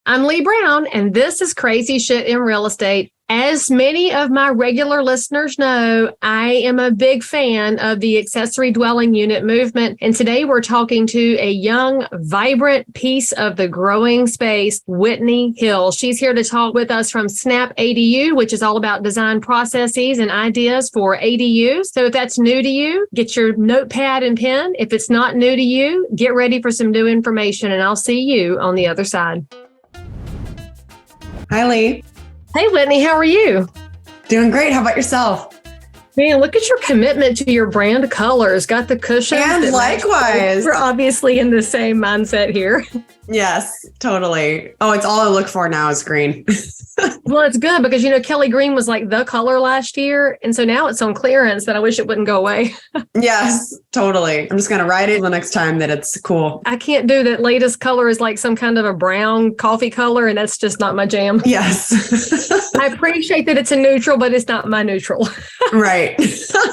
I'm Leigh Brown, and this is Crazy Shit in Real Estate. As many of my regular listeners know, I am a big fan of the accessory dwelling unit movement. And today we're talking to a young, vibrant piece of the growing space, Whitney Hill. She's here to talk with us from SnapADU, which is all about design processes and ideas for ADUs. So if that's new to you, get your notepad and pen. If it's not new to you, get ready for some new information, and I'll see you on the other side. Hi, Leigh. Hey, Whitney, how are you? Doing great. How about yourself? Man, look at your commitment to your brand colors. Got the cushions. And likewise. We're obviously in the same mindset here. Yes, totally. Oh, it's all I look for now is green. Well, it's good because, Kelly Green was like the color last year. And so now it's on clearance that I wish it wouldn't go away. Yes, totally. I'm just going to write it the next time that it's cool. I can't do that. Latest color is like some kind of a brown coffee color, and that's just not my jam. Yes. I appreciate that it's a neutral, but it's not my neutral. Right.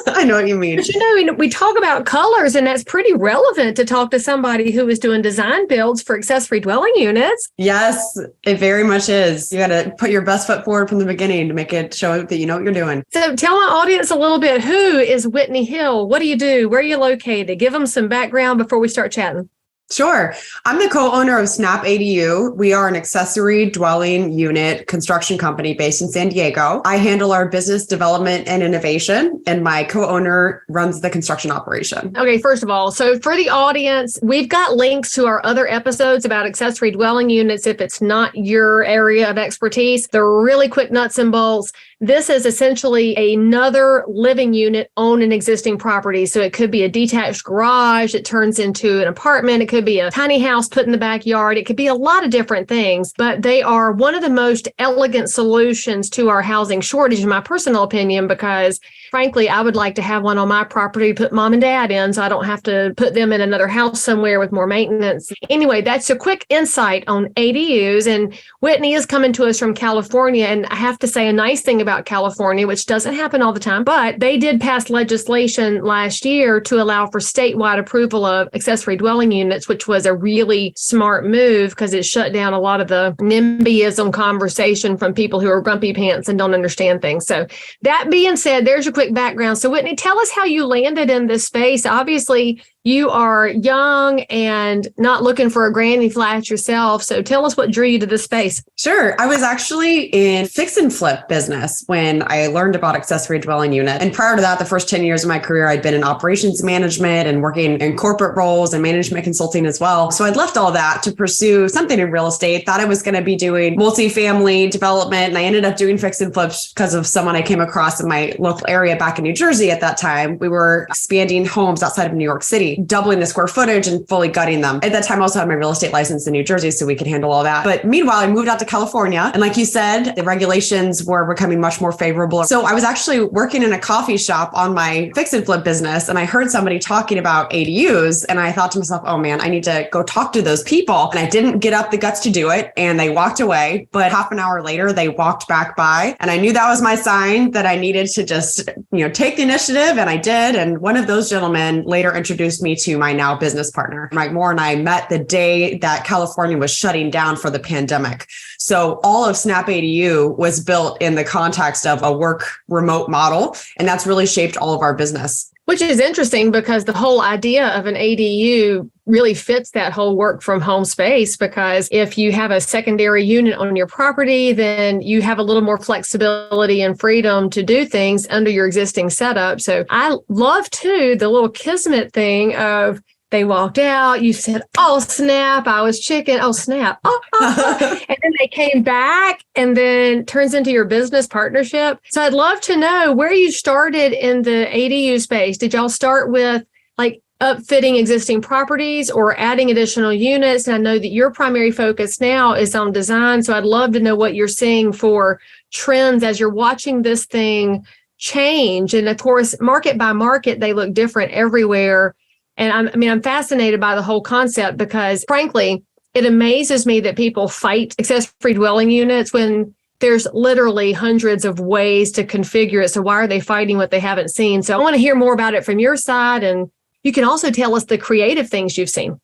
I know what you mean. But we talk about colors, and that's pretty relevant to talk to somebody who is doing design builds for accessory dwelling units. Yes, it very much is. You got to put your best foot forward from the beginning to make it show that you know what you're doing. So tell my audience a little bit, who is Whitney Hill? What do you do? Where are you located? Give them some background before we start chatting. Sure. I'm the co-owner of SnapADU. We are an accessory dwelling unit construction company based in San Diego. I handle our business development and innovation, and my co-owner runs the construction operation. Okay, first of all, so for the audience, we've got links to our other episodes about accessory dwelling units if it's not your area of expertise. They're really quick nuts and bolts. This is essentially another living unit on an existing property. So it could be a detached garage that turns into an apartment. It could be a tiny house put in the backyard. It could be a lot of different things, but they are one of the most elegant solutions to our housing shortage, in my personal opinion, because frankly, I would like to have one on my property, put mom and dad in, so I don't have to put them in another house somewhere with more maintenance. Anyway, that's a quick insight on ADUs. And Whitney is coming to us from California. And I have to say a nice thing about California, which doesn't happen all the time, but they did pass legislation last year to allow for statewide approval of accessory dwelling units, which was a really smart move because it shut down a lot of the NIMBYism conversation from people who are grumpy pants and don't understand things. So that being said, there's your quick background. So Whitney, tell us how you landed in this space. Obviously, you are young and not looking for a granny flat yourself. So tell us what drew you to this space. Sure. I was actually in fix and flip business when I learned about accessory dwelling unit. And prior to that, the first 10 years of my career, I'd been in operations management and working in corporate roles and management consulting as well. So I'd left all that to pursue something in real estate. Thought I was going to be doing multifamily development. And I ended up doing fix and flips because of someone I came across in my local area back in New Jersey at that time. We were expanding homes outside of New York City, doubling the square footage and fully gutting them. At that time, I also had my real estate license in New Jersey, so we could handle all that. But meanwhile, I moved out to California. And like you said, the regulations were becoming much more favorable. So I was actually working in a coffee shop on my fix and flip business. And I heard somebody talking about ADUs. And I thought to myself, oh man, I need to go talk to those people. And I didn't get up the guts to do it. And they walked away. But half an hour later, they walked back by. And I knew that was my sign that I needed to just, take the initiative. And I did. And one of those gentlemen later introduced me to my now business partner. Mike Moore and I met the day that California was shutting down for the pandemic. So all of SnapADU was built in the context of a work remote model. And that's really shaped all of our business. Which is interesting because the whole idea of an ADU really fits that whole work from home space, because if you have a secondary unit on your property, then you have a little more flexibility and freedom to do things under your existing setup. So I love too the little kismet thing of they walked out, you said, oh, snap, I was chicken, oh, snap, and then they came back and then turns into your business partnership. So I'd love to know where you started in the ADU space. Did y'all start with like upfitting existing properties or adding additional units? And I know that your primary focus now is on design. So I'd love to know what you're seeing for trends as you're watching this thing change. And of course, market by market, they look different everywhere. And I'm fascinated by the whole concept because, frankly, it amazes me that people fight accessory dwelling units when there's literally hundreds of ways to configure it. So why are they fighting what they haven't seen? So I want to hear more about it from your side. And you can also tell us the creative things you've seen.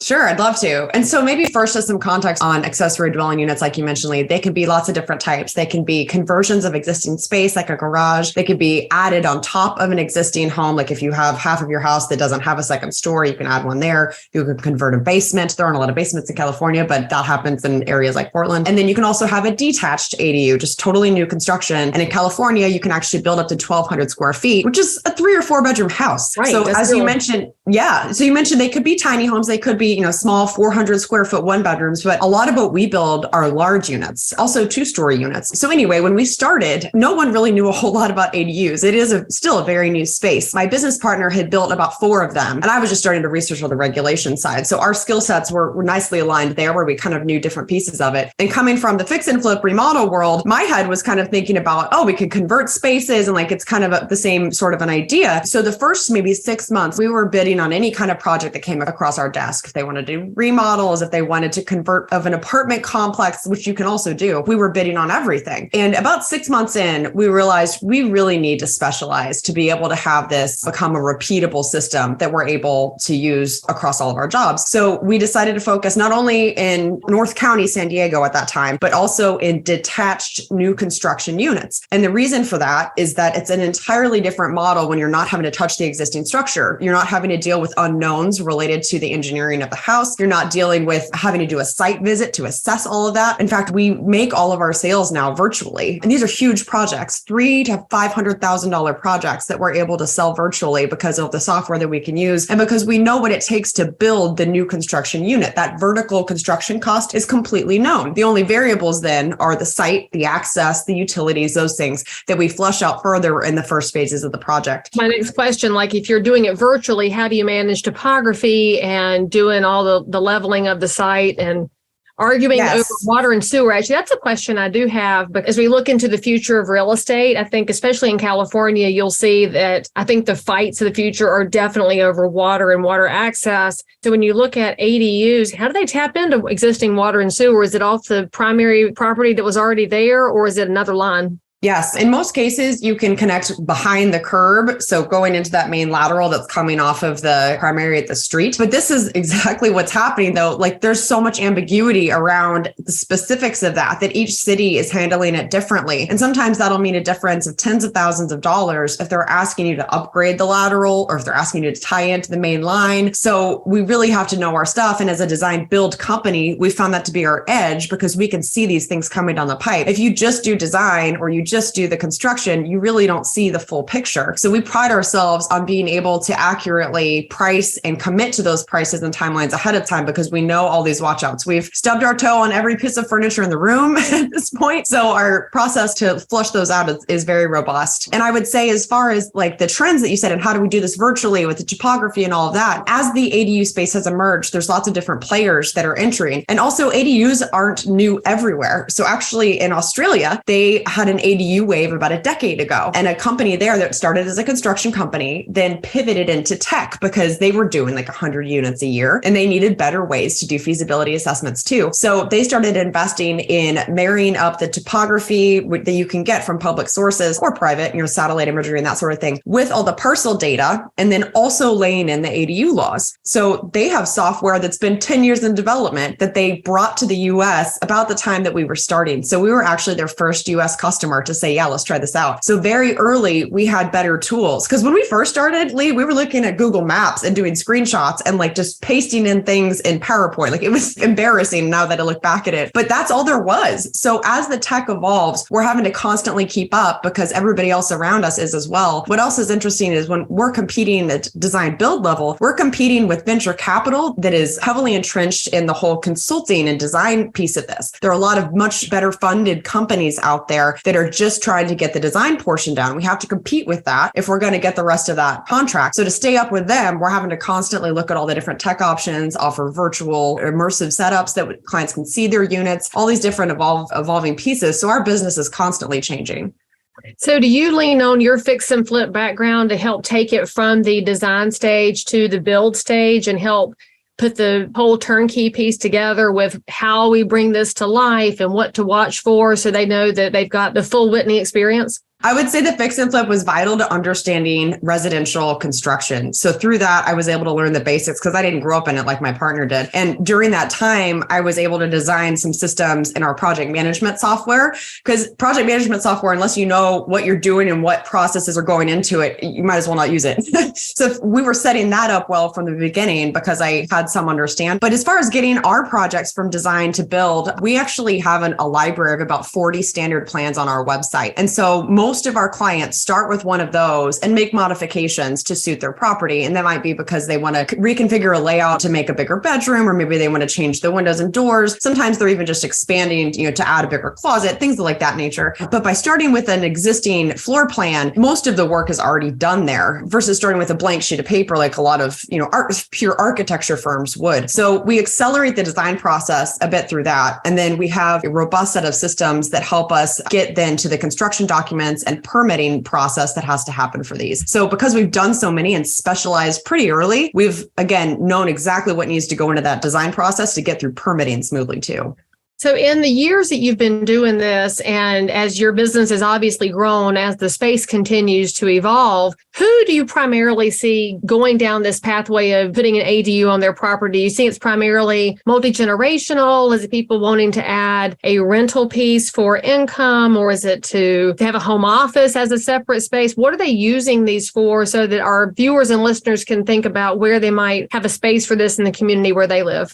Sure, I'd love to. And so maybe first just some context on accessory dwelling units, like you mentioned, Leigh. They can be lots of different types. They can be conversions of existing space, like a garage. They could be added on top of an existing home. Like if you have half of your house that doesn't have a second story, you can add one there. You could convert a basement. There aren't a lot of basements in California, but that happens in areas like Portland. And then you can also have a detached ADU, just totally new construction. And in California, you can actually build up to 1,200 square feet, which is a 3 or 4 bedroom house. Right, so as you mentioned, so you mentioned they could be tiny homes. They could be, small 400 square foot 1 bedrooms, but a lot of what we build are large units, also 2-story units. So anyway, when we started, no one really knew a whole lot about ADUs. It is still a very new space. My business partner had built about 4 of them, and I was just starting to research on the regulation side. So our skill sets were nicely aligned there, where we kind of knew different pieces of it. And coming from the fix and flip remodel world, my head was kind of thinking about, we could convert spaces, and like it's kind of the same sort of an idea. So the first maybe 6 months, we were bidding on any kind of project that came across our desk. If they wanted to do remodels, if they wanted to convert of an apartment complex, which you can also do, we were bidding on everything. And about 6 months in, we realized we really need to specialize to be able to have this become a repeatable system that we're able to use across all of our jobs. So we decided to focus not only in North County, San Diego at that time, but also in detached new construction units. And the reason for that is that it's an entirely different model when you're not having to touch the existing structure. You're not having to deal with unknowns related to the engineering of the house. You're not dealing with having to do a site visit to assess all of that. In fact, we make all of our sales now virtually. And these are huge projects, $300,000 to $500,000 projects that we're able to sell virtually because of the software that we can use. And because we know what it takes to build the new construction unit. That vertical construction cost is completely known. The only variables then are the site, the access, the utilities, those things that we flush out further in the first phases of the project. My next question, like if you're doing it virtually, how do you manage topography and doing all the leveling of the site and arguing over water and sewer? Actually, that's a question I do have. But as we look into the future of real estate, I think especially in California, you'll see that I think the fights of the future are definitely over water and water access. So when you look at ADUs, how do they tap into existing water and sewer? Is it off the primary property that was already there, or is it another line? Yes. In most cases, you can connect behind the curb. So going into that main lateral that's coming off of the primary at the street. But this is exactly what's happening, though. Like there's so much ambiguity around the specifics of that each city is handling it differently. And sometimes that'll mean a difference of tens of thousands of dollars if they're asking you to upgrade the lateral or if they're asking you to tie into the main line. So we really have to know our stuff. And as a design build company, we found that to be our edge because we can see these things coming down the pipe. If you just do design or you just do the construction, you really don't see the full picture. So we pride ourselves on being able to accurately price and commit to those prices and timelines ahead of time because we know all these watchouts. We've stubbed our toe on every piece of furniture in the room at this point. So our process to flush those out is very robust. And I would say as far as like the trends that you said and how do we do this virtually with the topography and all of that, as the ADU space has emerged, there's lots of different players that are entering. And also ADUs aren't new everywhere. So actually in Australia, they had an ADU wave about a decade ago. And a company there that started as a construction company then pivoted into tech because they were doing like 100 units a year and they needed better ways to do feasibility assessments too. So they started investing in marrying up the topography that you can get from public sources or private, satellite imagery and that sort of thing with all the parcel data and then also laying in the ADU laws. So they have software that's been 10 years in development that they brought to the US about the time that we were starting. So we were actually their first US customer to say, yeah, let's try this out. So very early, we had better tools. Because when we first started, Leigh, we were looking at Google Maps and doing screenshots and like just pasting in things in PowerPoint. Like it was embarrassing now that I look back at it, but that's all there was. So as the tech evolves, we're having to constantly keep up because everybody else around us is as well. What else is interesting is when we're competing at design build level, we're competing with venture capital that is heavily entrenched in the whole consulting and design piece of this. There are a lot of much better funded companies out there that are just trying to get the design portion down. We have to compete with that if we're going to get the rest of that contract. So to stay up with them, we're having to constantly look at all the different tech options, offer virtual immersive setups that clients can see their units, all these different evolving pieces. So our business is constantly changing. So do you lean on your fix and flip background to help take it from the design stage to the build stage and help put the whole turnkey piece together with how we bring this to life and what to watch for so they know that they've got the full Whitney experience? I would say the fix and flip was vital to understanding residential construction. So through that, I was able to learn the basics because I didn't grow up in it like my partner did. And during that time, I was able to design some systems in our project management software, because project management software, unless you know what you're doing and what processes are going into it, you might as well not use it. So we were setting that up well from the beginning because I had some understand. But as far as getting our projects from design to build, we actually have a library of about 40 standard plans on our website. And so most of our clients start with one of those and make modifications to suit their property. And that might be because they want to reconfigure a layout to make a bigger bedroom, or maybe they want to change the windows and doors. Sometimes they're even just expanding, to add a bigger closet, things like that nature. But by starting with an existing floor plan, most of the work is already done there versus starting with a blank sheet of paper like a lot of, pure architecture firms would. So we accelerate the design process a bit through that. And then we have a robust set of systems that help us get then to the construction documents and permitting process that has to happen for these. So because we've done so many and specialized pretty early, we've, again, known exactly what needs to go into that design process to get through permitting smoothly too. So in the years that you've been doing this, and as your business has obviously grown, as the space continues to evolve, who do you primarily see going down this pathway of putting an ADU on their property? Do you see it's primarily multi-generational? Is it people wanting to add a rental piece for income, or is it to have a home office as a separate space? What are they using these for so that our viewers and listeners can think about where they might have a space for this in the community where they live?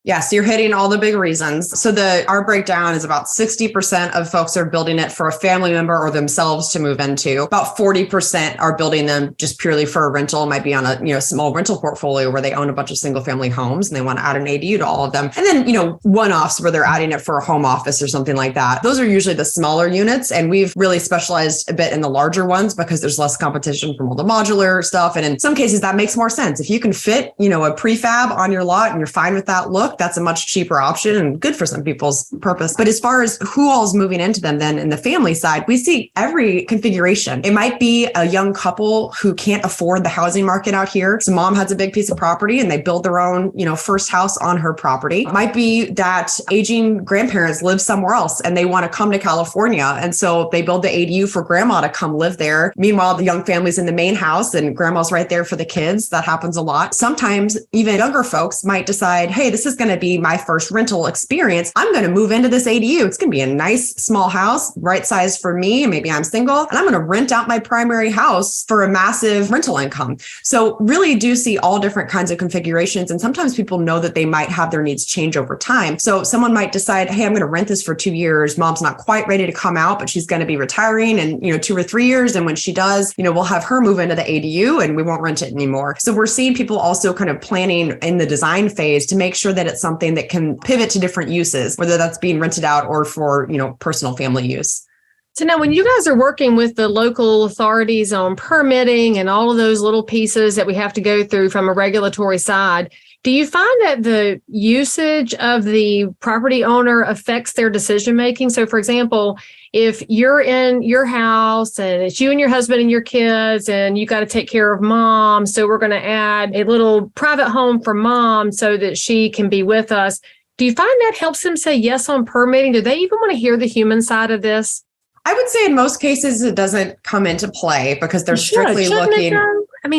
Yes, you're hitting all the big reasons. So our breakdown is about 60% of folks are building it for a family member or themselves to move into. About 40% are building them just purely for a rental. It might be on a small rental portfolio where they own a bunch of single family homes and they want to add an ADU to all of them. And then, one-offs where they're adding it for a home office or something like that. Those are usually the smaller units. And we've really specialized a bit in the larger ones because there's less competition from all the modular stuff. And in some cases, that makes more sense. If you can fit, a prefab on your lot and you're fine with that look, that's a much cheaper option and good for some people's purpose. But as far as who all's moving into them, then in the family side, we see every configuration. It might be a young couple who can't afford the housing market out here. So mom has a big piece of property and they build their own, first house on her property. It might be that aging grandparents live somewhere else and they want to come to California. And so they build the ADU for grandma to come live there. Meanwhile, the young family's in the main house and grandma's right there for the kids. That happens a lot. Sometimes even younger folks might decide, hey, this is going to be my first rental experience. I'm going to move into this ADU. It's going to be a nice small house, right size for me. Maybe I'm single and I'm going to rent out my primary house for a massive rental income. So really do see all different kinds of configurations. And sometimes people know that they might have their needs change over time. So someone might decide, hey, I'm going to rent this for 2 years. Mom's not quite ready to come out, but she's going to be retiring in, 2 or 3 years. And when she does, we'll have her move into the ADU and we won't rent it anymore. So we're seeing people also kind of planning in the design phase to make sure that it's something that can pivot to different uses, whether that's being rented out or for, personal family use. So now when you guys are working with the local authorities on permitting and all of those little pieces that we have to go through from a regulatory side, do you find that the usage of the property owner affects their decision making? So for example, if you're in your house and it's you and your husband and your kids and you got to take care of mom, so we're going to add a little private home for mom so that she can be with us. Do you find that helps them say yes on permitting? Do they even want to hear the human side of this? I would say in most cases, it doesn't come into play because they're strictly looking.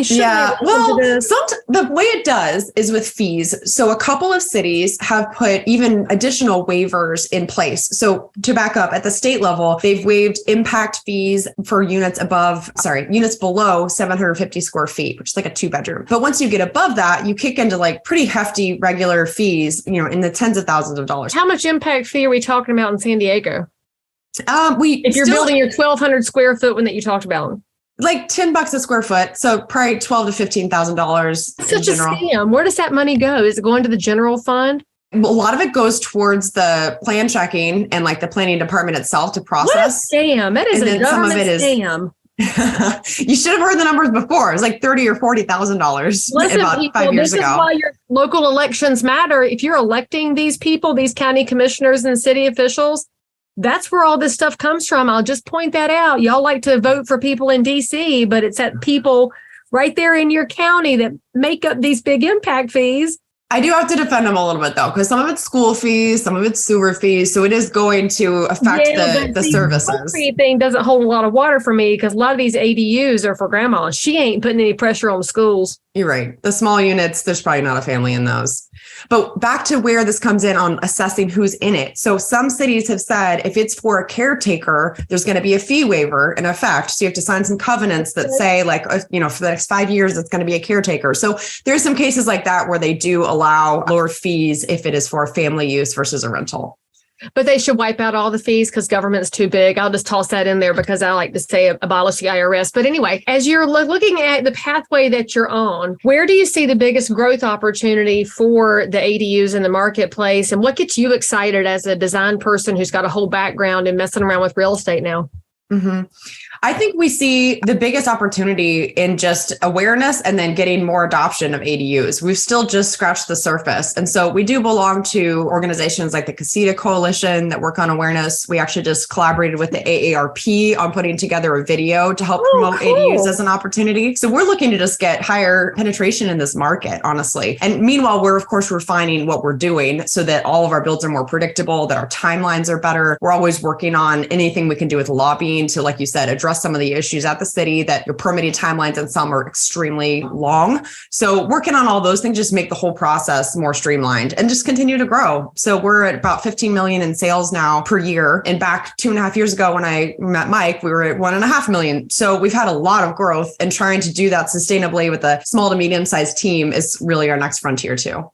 Yeah, well, the way it does is with fees. So a couple of cities have put even additional waivers in place. So to back up, at the state level, they've waived impact fees for units below 750 square feet, which is like a 2-bedroom. But once you get above that, you kick into like pretty hefty regular fees, in the tens of thousands of dollars. How much impact fee are we talking about in San Diego? If you're building your 1,200 square foot one that you talked about. Like $10 a square foot. So probably $12,000 to $15,000. Such a scam. Where does that money go? Is it going to the general fund? A lot of it goes towards the plan checking and like the planning department itself to process. What a scam. That is a government scam. You should have heard the numbers before. It was like $30,000 or $40,000 about people, 5 years ago. This is why your local elections matter. If you're electing these people, these county commissioners and city officials, that's where all this stuff comes from. I'll just point that out. Y'all like to vote for people in DC, but it's at people right there in your county that make up these big impact fees. I do have to defend them a little bit though, because some of it's school fees, some of it's sewer fees. So it is going to affect the services. The thing doesn't hold a lot of water for me because a lot of these ADUs are for grandma. She ain't putting any pressure on the schools. You're right. The small units, there's probably not a family in those. But back to where this comes in on assessing who's in it. So some cities have said if it's for a caretaker, there's going to be a fee waiver in effect. So you have to sign some covenants that say like, for the next 5 years, it's going to be a caretaker. So there's some cases like that where they do allow lower fees if it is for family use versus a rental. But they should wipe out all the fees because government's too big. I'll just toss that in there because I like to say abolish the IRS. But anyway, as you're looking at the pathway that you're on, where do you see the biggest growth opportunity for the ADUs in the marketplace? And what gets you excited as a design person who's got a whole background in messing around with real estate now? Mm-hmm. I think we see the biggest opportunity in just awareness and then getting more adoption of ADUs. We've still just scratched the surface. And so we do belong to organizations like the Casita Coalition that work on awareness. We actually just collaborated with the AARP on putting together a video to help promote ADUs as an opportunity. So we're looking to just get higher penetration in this market, honestly. And meanwhile, we're of course refining what we're doing so that all of our builds are more predictable, that our timelines are better. We're always working on anything we can do with lobbying to, like you said, address some of the issues at the city that your permitting timelines and some are extremely long. So working on all those things just make the whole process more streamlined and just continue to grow. So we're at about 15 million in sales now per year. And back 2.5 years ago when I met Mike, we were at 1.5 million. So we've had a lot of growth, and trying to do that sustainably with a small to medium sized team is really our next frontier too.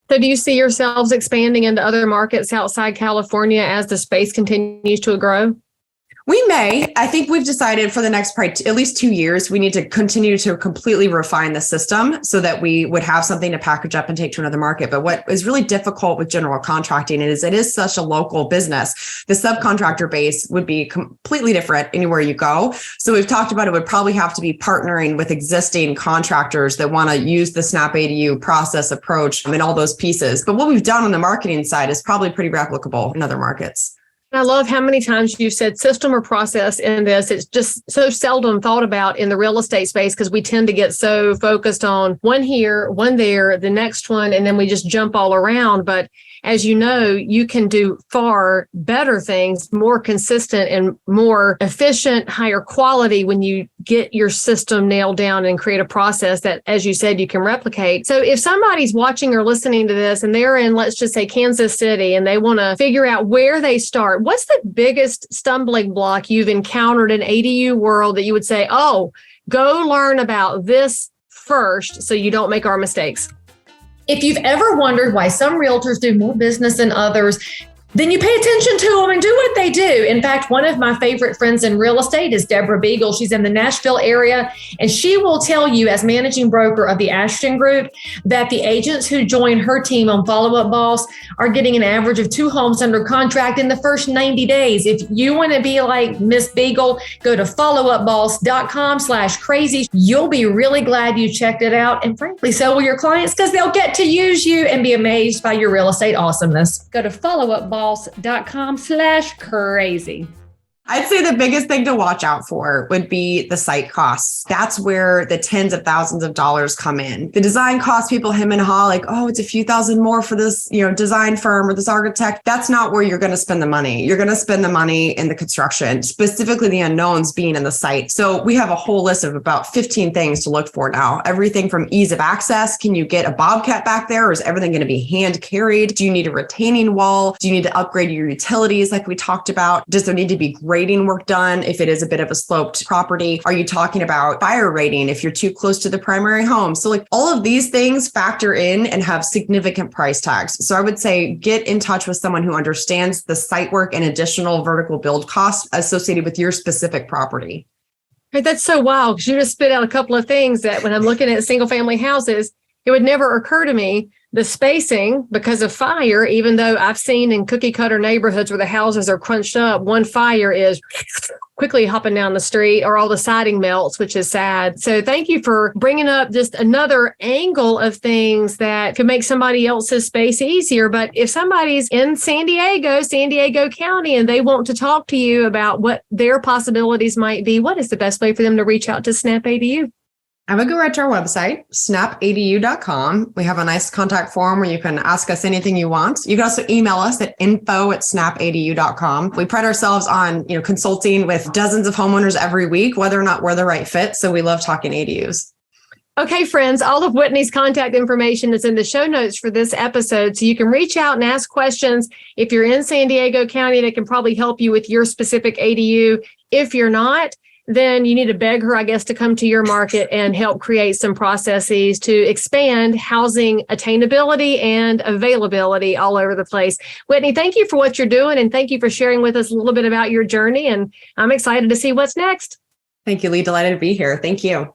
So do you see yourselves expanding into other markets outside California as the space continues to grow? We may. I think we've decided for the next probably at least 2 years, we need to continue to completely refine the system so that we would have something to package up and take to another market. But what is really difficult with general contracting is it is such a local business. The subcontractor base would be completely different anywhere you go. So we've talked about it would probably have to be partnering with existing contractors that want to use the SnapADU process approach and all those pieces. But what we've done on the marketing side is probably pretty replicable in other markets. I love how many times you said system or process in this. It's just so seldom thought about in the real estate space because we tend to get so focused on one here, one there, the next one, and then we just jump all around. But as you know, you can do far better things, more consistent and more efficient, higher quality when you get your system nailed down and create a process that, as you said, you can replicate. So if somebody's watching or listening to this and they're in, let's just say, Kansas City, and they want to figure out where they start, what's the biggest stumbling block you've encountered in ADU world that you would say, oh, go learn about this first so you don't make our mistakes? If you've ever wondered why some realtors do more business than others, then you pay attention to them and do what they do. In fact, one of my favorite friends in real estate is Deborah Beagle. She's in the Nashville area, and she will tell you, as managing broker of the Ashton Group, that the agents who join her team on Follow Up Boss are getting an average of 2 homes under contract in the first 90 days. If you want to be like Miss Beagle, go to followupboss.com/crazy. You'll be really glad you checked it out. And frankly, so will your clients, because they'll get to use you and be amazed by your real estate awesomeness. Go to followupboss.com/crazy. I'd say the biggest thing to watch out for would be the site costs. That's where the tens of thousands of dollars come in. The design costs people hem and haw like, oh, it's a few thousand more for this, design firm or this architect. That's not where you're going to spend the money. You're going to spend the money in the construction, specifically the unknowns being in the site. So we have a whole list of about 15 things to look for now. Everything from ease of access. Can you get a bobcat back there, or is everything going to be hand carried? Do you need a retaining wall? Do you need to upgrade your utilities like we talked about? Does there need to be grading work done if it is a bit of a sloped property? Are you talking about fire rating if you're too close to the primary home? So like all of these things factor in and have significant price tags. So I would say get in touch with someone who understands the site work and additional vertical build costs associated with your specific property. Hey, that's so wild, because you just spit out a couple of things that when I'm looking at single family houses, it would never occur to me. The spacing because of fire, even though I've seen in cookie cutter neighborhoods where the houses are crunched up, one fire is quickly hopping down the street, or all the siding melts, which is sad. So thank you for bringing up just another angle of things that could make somebody else's space easier. But if somebody's in San Diego County, and they want to talk to you about what their possibilities might be, what is the best way for them to reach out to SnapADU? I would go right to our website, snapadu.com. We have a nice contact form where you can ask us anything you want. You can also email us at info@snapadu.com. We pride ourselves on, consulting with dozens of homeowners every week, whether or not we're the right fit. So we love talking ADUs. Okay, friends, all of Whitney's contact information is in the show notes for this episode. So you can reach out and ask questions. If you're in San Diego County, they can probably help you with your specific ADU. If you're not, then you need to beg her, I guess, to come to your market and help create some processes to expand housing attainability and availability all over the place. Whitney, thank you for what you're doing, and thank you for sharing with us a little bit about your journey. And I'm excited to see what's next. Thank you, Leigh. Delighted to be here. Thank you.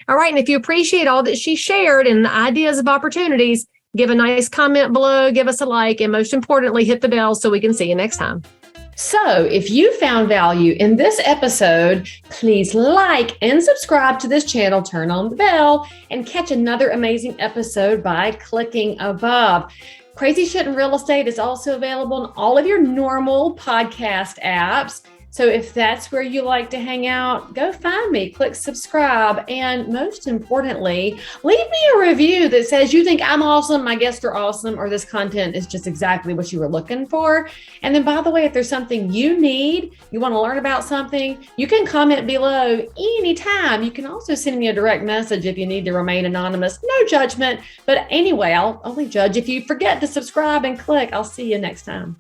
All right. And if you appreciate all that she shared and the ideas of opportunities, give a nice comment below, give us a like, and most importantly, hit the bell so we can see you next time. So if you found value in this episode, please like and subscribe to this channel, turn on the bell, and catch another amazing episode by clicking above. Crazy Shit in Real Estate is also available in all of your normal podcast apps. So if that's where you like to hang out, go find me, click subscribe, and most importantly, leave me a review that says you think I'm awesome, my guests are awesome, or this content is just exactly what you were looking for. And then, by the way, if there's something you need, you want to learn about something, you can comment below anytime. You can also send me a direct message if you need to remain anonymous. No judgment. But anyway, I'll only judge if you forget to subscribe and click. I'll see you next time.